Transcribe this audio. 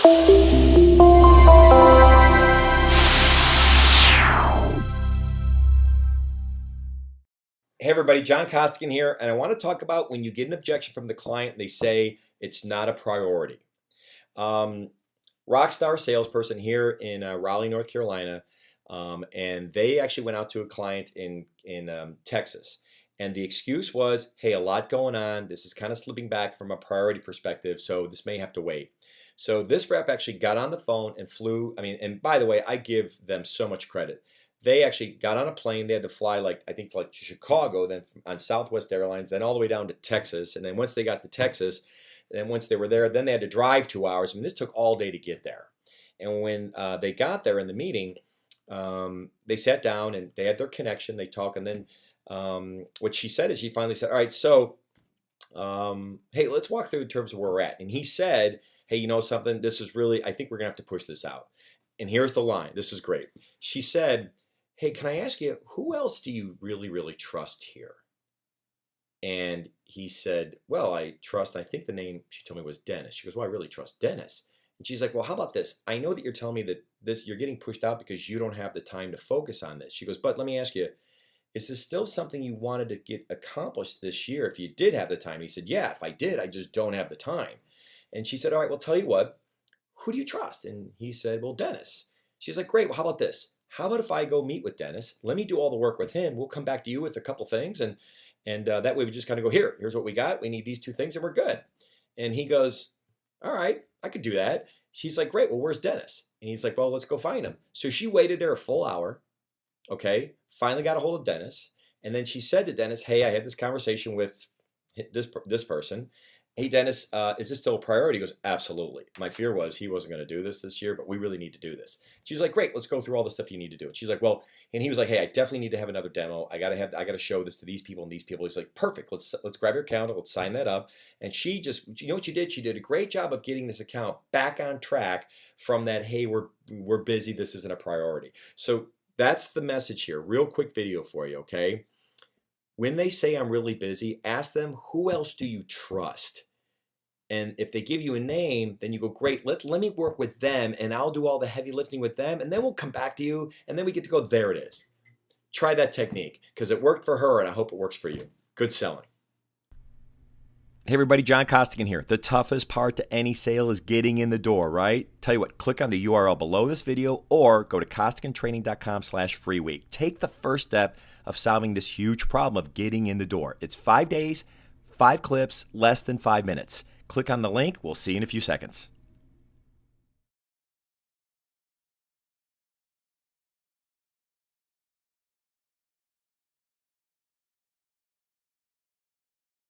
Hey everybody, John Costigan here, and I want to talk about when you get an objection from the client and they say it's not a priority. Rockstar salesperson here in Raleigh, North Carolina, and they actually went out to a client in Texas, and the excuse was, hey, a lot going on. This is kind of slipping back from a priority perspective, so this may have to wait. So this rep actually got on the phone and flew. And by the way, I give them so much credit. They actually got on a plane. They had to fly to Chicago, then on Southwest Airlines, then all the way down to Texas. And then once they got to Texas, then once they were there, then they had to drive 2 hours. This took all day to get there. And when they got there in the meeting, they sat down and they had their connection. They talked, and then what she said is she finally said, all right, so hey, let's walk through in terms of where we're at. And he said, hey, you know something? This is really, I think we're going to have to push this out. And here's the line. This is great. She said, hey, can I ask you, who else do you really, really trust here? And he said, well, I think the name she told me was Dennis. She goes, well, I really trust Dennis. And she's like, well, how about this? I know that you're telling me that you're getting pushed out because you don't have the time to focus on this. She goes, but let me ask you, is this still something you wanted to get accomplished this year if you did have the time? And he said, yeah, if I did, I just don't have the time. And she said, all right, well, tell you what, who do you trust? And he said, well, Dennis. She's like, great, well, how about this? How about if I go meet with Dennis? Let me do all the work with him. We'll come back to you with a couple things. And that way we just kind of go, here's what we got. We need these 2 things and we're good. And he goes, all right, I could do that. She's like, great, well, where's Dennis? And he's like, well, let's go find him. So she waited there a full hour, okay, finally got a hold of Dennis. And then she said to Dennis, hey, I had this conversation with this person. Hey, Dennis, is this still a priority? He goes, absolutely. My fear was he wasn't going to do this year, but we really need to do this. She's like, great, let's go through all the stuff you need to do. And she's like, well, and he was like, hey, I definitely need to have another demo. I got to show this to these people and these people. He's like, perfect. Let's grab your calendar. Let's sign that up. And she just, you know what she did? She did a great job of getting this account back on track from that, hey, we're busy. This isn't a priority. So that's the message here. Real quick video for you, okay? When they say I'm really busy, ask them, who else do you trust? And if they give you a name, then you go, great, let me work with them and I'll do all the heavy lifting with them and then we'll come back to you and then we get to go, there it is. Try that technique because it worked for her and I hope it works for you. Good selling. Hey everybody, John Costigan here. The toughest part to any sale is getting in the door, right? Tell you what, click on the URL below this video or go to costigantraining.com/free week. Take the first step of solving this huge problem of getting in the door. It's 5 days, 5 clips, less than 5 minutes. Click on the link. We'll see you in a few seconds.